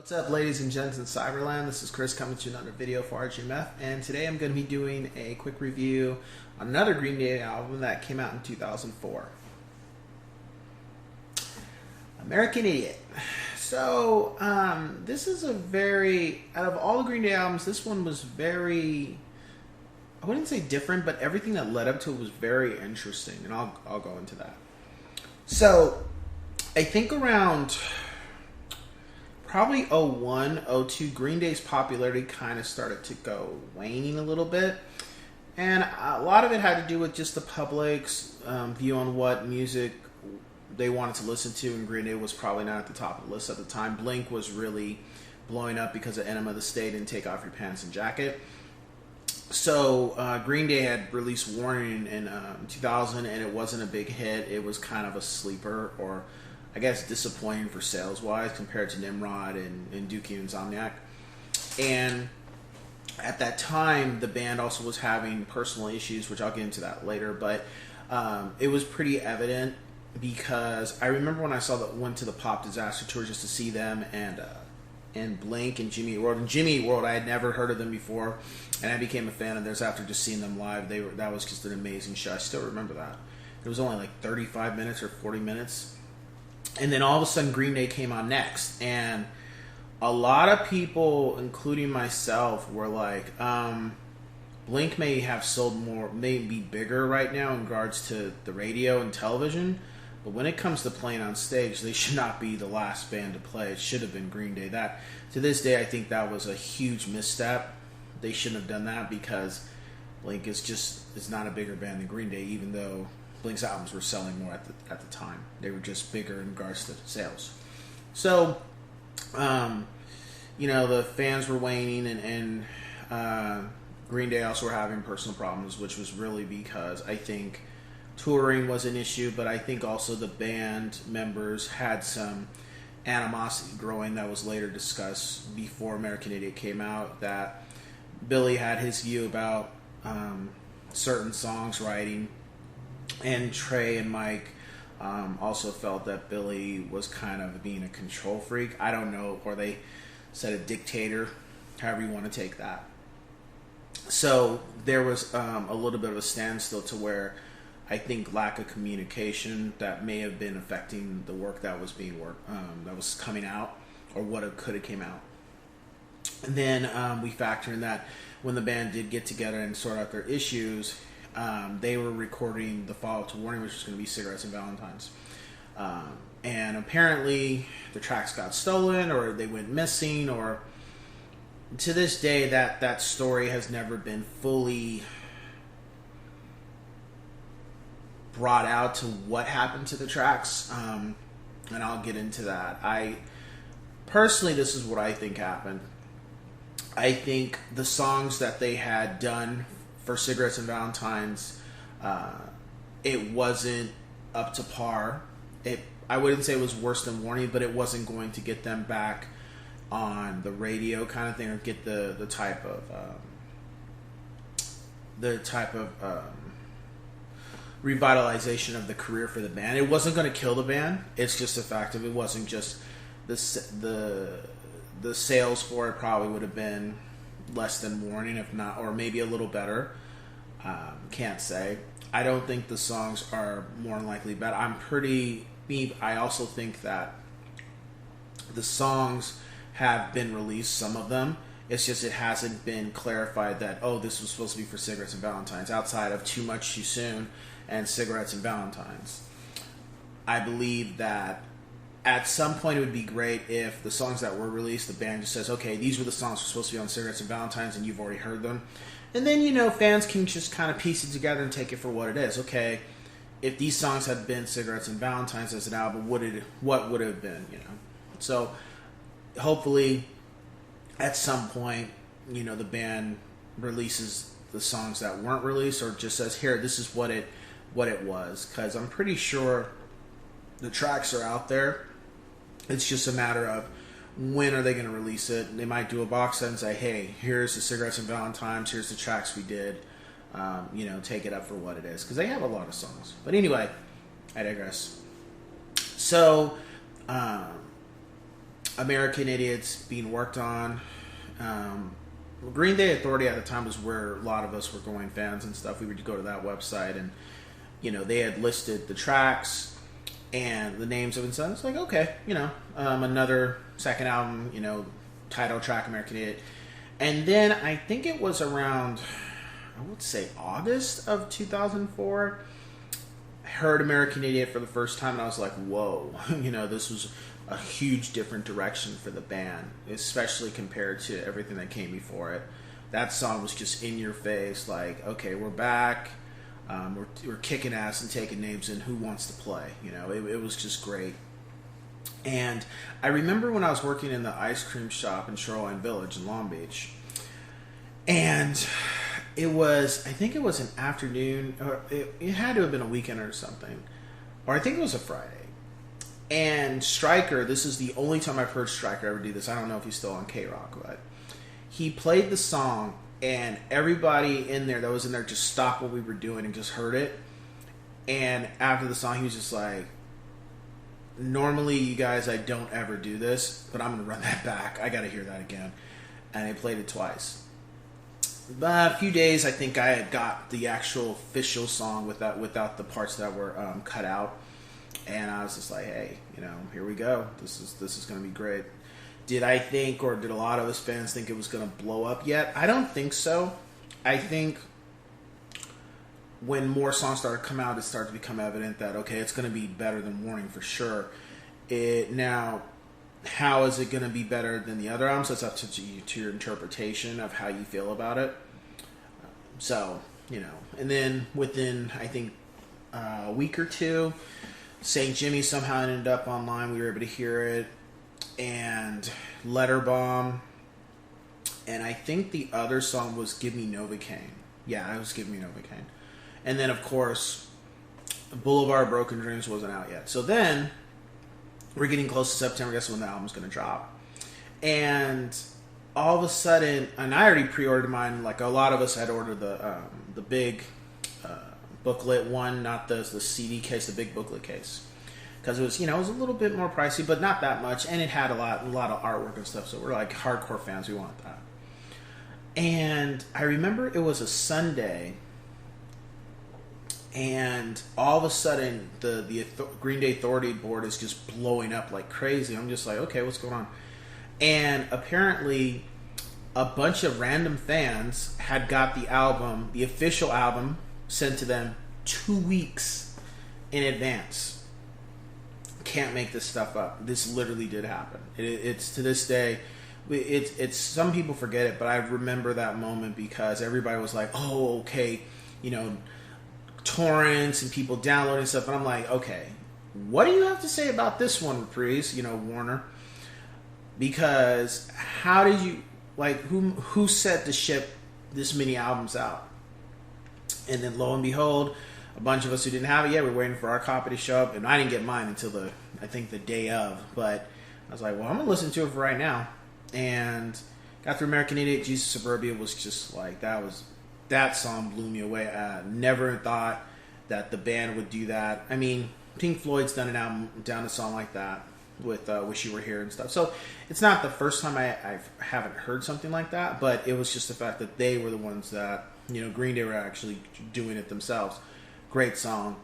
What's up, ladies and gents in Cyberland? This is Chris coming to another video for RGMF, and today I'm going to be doing a quick review on another Green Day album that came out in 2004. American Idiot. So, this is a very, out of all the Green Day albums, this one was very, I wouldn't say different, but everything that led up to it was very interesting, and I'll go into that. So, I think around probably 01, 02, Green Day's popularity kind of started to go waning a little bit. And a lot of it had to do with just the public's view on what music they wanted to listen to, and Green Day was probably not at the top of the list at the time. Blink was really blowing up because of Enema of the State and Take Off Your Pants and Jacket. So Green Day had released Warning in 2000, and it wasn't a big hit. It was kind of a sleeper, or I guess disappointing for sales-wise compared to Nimrod and Dookie and Insomniac. And at that time, the band also was having personal issues, which I'll get into that later. But it was pretty evident because I remember when I went to the Pop Disaster Tour just to see them and Blink and Jimmy Eat World. And Jimmy Eat World, I had never heard of them before, and I became a fan of theirs after just seeing them live. That was just an amazing show. I still remember that. It was only like 35 minutes or 40 minutes. And then all of a sudden, Green Day came on next, and a lot of people, including myself, were like, Blink may have sold more, may be bigger right now in regards to the radio and television, but when it comes to playing on stage, they should not be the last band to play. It should have been Green Day. That, to this day, I think that was a huge misstep. They shouldn't have done that because Blink is not a bigger band than Green Day, even though Blink's albums were selling more at the time. They were just bigger in regards to sales. So, the fans were waning, and Green Day also were having personal problems, which was really because I think touring was an issue, but I think also the band members had some animosity growing that was later discussed before American Idiot came out, that Billy had his view about certain songs writing, and Trey and Mike also felt that Billy was kind of being a control freak. I don't know, or they said a dictator, however you want to take that. So there was a little bit of a standstill to where I think lack of communication that may have been affecting the work that was being that was coming out, or what could have came out. And then we factor in that when the band did get together and sort out their issues, they were recording the follow-up to Warning, which was going to be Cigarettes and Valentines. And apparently the tracks got stolen, or they went missing, or to this day that story has never been fully brought out to what happened to the tracks. And I'll get into that. Personally, this is what I think happened. I think the songs that they had done for Cigarettes and Valentines, it wasn't up to par. I wouldn't say it was worse than Warning, but it wasn't going to get them back on the radio kind of thing, or get the type of revitalization of the career for the band. It wasn't going to kill the band. It's just a fact of it wasn't just the sales for it probably would have been less than Warning, if not, or maybe a little better. Can't say. I don't think the songs are more than likely bad. I also think that the songs have been released, some of them. It's just it hasn't been clarified that, this was supposed to be for Cigarettes and Valentines, outside of Too Much Too Soon and Cigarettes and Valentines. I believe that at some point it would be great if the songs that were released, the band just says, okay, these were the songs that were supposed to be on Cigarettes and Valentines, and you've already heard them. And then, fans can just kind of piece it together and take it for what it is. Okay, if these songs had been Cigarettes and Valentines as an album, what would it have been, So, hopefully, at some point, the band releases the songs that weren't released, or just says, here, this is what it was. Because I'm pretty sure the tracks are out there. It's just a matter of when are they going to release it. They might do a box set and say, hey, here's the Cigarettes and Valentines, here's the tracks we did. Take it up for what it is. Because they have a lot of songs. But anyway, I digress. So, American Idiots being worked on. Green Day Authority at the time was where a lot of us were going, fans and stuff. We would go to that website, and they had listed the tracks and the names of it. So it's like, okay, another second album, title track, American Idiot. And then I think it was around, I would say August of 2004, I heard American Idiot for the first time, and I was like, whoa, this was a huge different direction for the band, especially compared to everything that came before it. That song was just in your face, like, okay, we're back, we're kicking ass and taking names, and who wants to play? It was just great. And I remember when I was working in the ice cream shop in Shoreline Village in Long Beach, and I think it was an afternoon, or it had to have been a weekend or something, or I think it was a Friday. And Stryker, this is the only time I've heard Stryker ever do this. I don't know if he's still on K-Rock, but he played the song, and everybody in there that was in there just stopped what we were doing and just heard it. And after the song, he was just like, normally, you guys, I don't ever do this, but I'm going to run that back. I got to hear that again. And I played it twice. But a few days, I think I had got the actual official song without the parts that were cut out. And I was just like, hey, here we go. This is going to be great. Did I think, or did a lot of us fans think it was going to blow up yet? I don't think so. I think when more songs started to come out, it started to become evident that, okay, it's going to be better than Warning for sure. Now, how is it going to be better than the other albums? That's up to your interpretation of how you feel about it. So, and then within, I think, a week or two, St. Jimmy somehow ended up online. We were able to hear it. And Letter Bomb. And I think the other song was Give Me Novacaine. Yeah, it was Give Me Novacaine. And then, of course, Boulevard Broken Dreams wasn't out yet. So then, we're getting close to September. Guess when the album's going to drop. And all of a sudden, and I already pre-ordered mine. Like a lot of us had ordered the big booklet one, not the CD case, the big booklet case, because it was it was a little bit more pricey, but not that much, and it had a lot of artwork and stuff. So we're like hardcore fans, we want that. And I remember it was a Sunday, and all of a sudden the Green Day Authority board is just blowing up like crazy. I'm just like, okay, what's going on? And apparently a bunch of random fans had got the official album, sent to them 2 weeks in advance. Can't make this stuff up. This literally did happen. It's to this day. It's some people forget it, but I remember that moment because everybody was like, "Oh, okay," torrents and people downloading stuff, and I'm like, "Okay, what do you have to say about this one, Reprise? Warner? Because how did you who set to ship this many albums out?" And then lo and behold, a bunch of us who didn't have it yet, we're waiting for our copy to show up. And I didn't get mine until I think the day of. But I was like, well, I'm going to listen to it for right now. And got through American Idiot. Jesus Suburbia was just like, that song blew me away. Never thought that the band would do that. I mean, Pink Floyd's done an album, down a song like that with Wish You Were Here and stuff. So it's not the first time I haven't heard something like that. But it was just the fact that they were the ones that, Green Day were actually doing it themselves. Great song.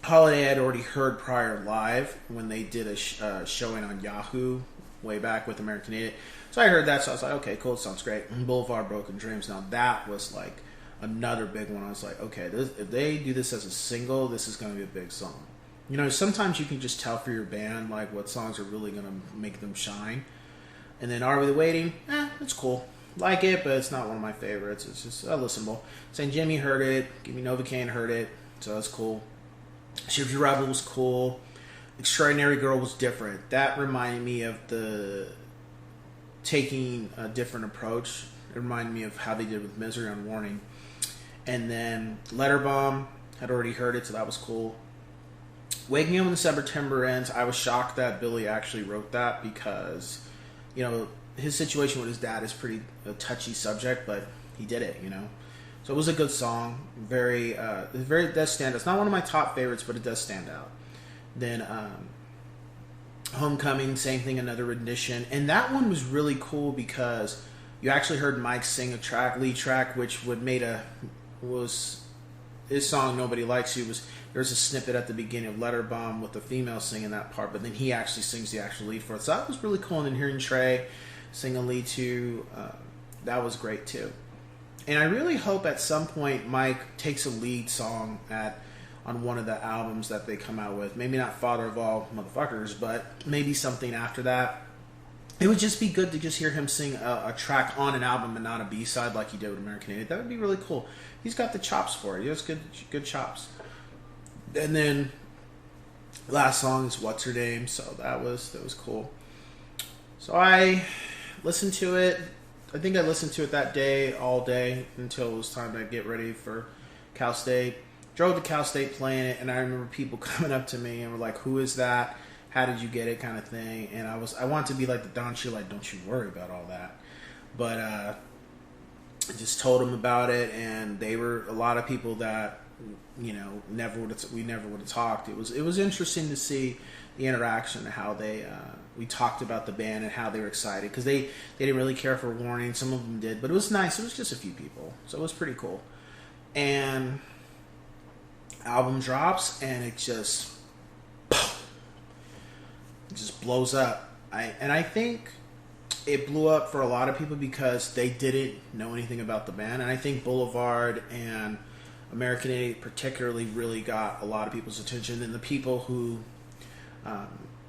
Holiday I had already heard prior live when they did a showing on Yahoo way back with American Idiot. So I heard that, so I was like, okay, cool, sounds great. Boulevard Broken Dreams. Now that was like another big one. I was like, okay, if they do this as a single, this is going to be a big song. Sometimes you can just tell for your band like what songs are really going to make them shine. And then Are We Waiting? It's cool. Like it, but it's not one of my favorites. It's just listenable. St. Jimmy heard it. Give Me Novacaine heard it. So that's cool. Shift Your Rebel was cool. Extraordinary Girl was different. That reminded me of the taking a different approach. It reminded me of how they did with Misery on Warning. And then Letter Bomb, had already heard it, so that was cool. Waking Up When the September Ends, I was shocked that Billy actually wrote that because, his situation with his dad is pretty a touchy subject, but he did it, So it was a good song. It does stand out. It's not one of my top favorites, but it does stand out. Then Homecoming, same thing, another rendition. And that one was really cool because you actually heard Mike sing a track, lead track, which was his song "Nobody Likes You." There's a snippet at the beginning of Letter Bomb with the female singing that part, but then he actually sings the actual lead for it. So that was really cool. And then hearing Trey sing a lead too, that was great too. And I really hope at some point Mike takes a lead song on one of the albums that they come out with. Maybe not Father of All Motherfuckers, but maybe something after that. It would just be good to just hear him sing a track on an album and not a B-side like he did with American Idiot. That would be really cool. He's got the chops for it. He has good chops. And then last song is Whatsername, so that was cool. So I listened to it. I think I listened to it that day, all day, until it was time to get ready for Cal State. Drove to Cal State playing it, and I remember people coming up to me and were like, "Who is that? How did you get it?" kind of thing. And I wanted to be like the Don Cheadle, like, "Don't you worry about all that." But I just told them about it, and they were a lot of people that we never would have talked. It was interesting to see the interaction, how we talked about the band and how they were excited, because they didn't really care for Warning. Some of them did, but it was nice. It was just a few people, so it was pretty cool. And album drops, and it just blows up. I think it blew up for a lot of people because they didn't know anything about the band, and I think Boulevard and American Idiot particularly really got a lot of people's attention. And the people who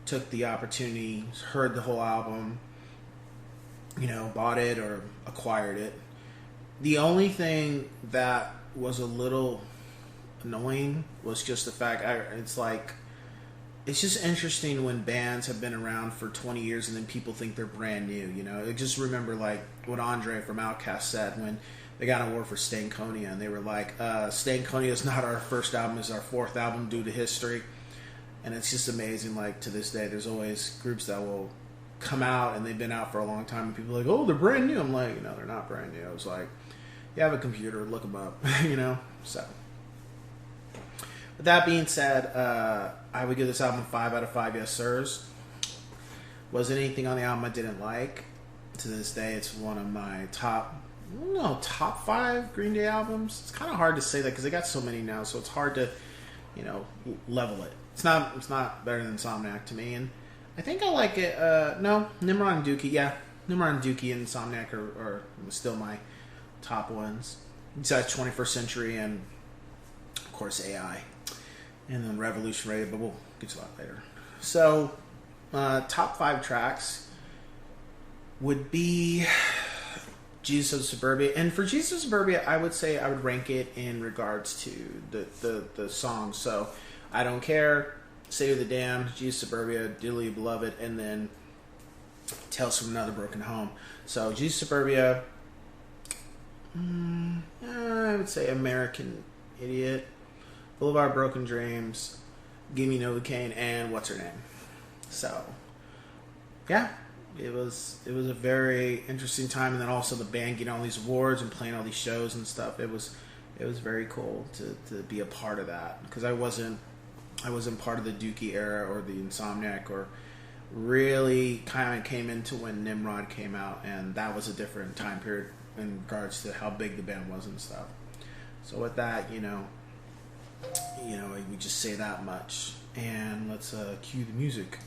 took the opportunity, heard the whole album, bought it or acquired it. The only thing that was a little annoying was just the fact it's just interesting when bands have been around for 20 years and then people think they're brand new. I just remember like what Andre from Outkast said when they got an award for Stankonia, and they were like, Stankonia is not our first album, it's our fourth album due to history. And it's just amazing, like, to this day, there's always groups that will come out and they've been out for a long time, and people are like, "Oh, they're brand new." I'm like, no, they're not brand new. I was like, you have a computer, look them up, So, with that being said, I would give this album 5 out of 5 yes sirs. Wasn't anything on the album I didn't like. To this day, it's one of my top 5 Green Day albums. It's kind of hard to say that because they got so many now, so it's hard to, level it. It's not better than Insomniac to me, and I think I like it. No, Nimrod and Dookie, yeah, Nimrod and Dookie and Insomniac are still my top ones. Besides 21st Century and of course AI, and then Revolution Radio, but we'll get to that later. So, top 5 tracks would be Jesus of Suburbia. And for Jesus of Suburbia, I would say I would rank it in regards to the songs. So, I Don't Care, City of the Damned, Jesus of Suburbia, Dearly Beloved, and then Tales from Another Broken Home. So, Jesus of Suburbia, I would say American Idiot, Boulevard Broken Dreams, Give Me Novacaine, and Whatsername. So, yeah. It was a very interesting time, and then also the band getting all these awards and playing all these shows and stuff. It was very cool to be a part of that, because I wasn't part of the Dookie era or the Insomniac, or really kind of came into when Nimrod came out, and that was a different time period in regards to how big the band was and stuff. So with that, we just say that much, and let's cue the music.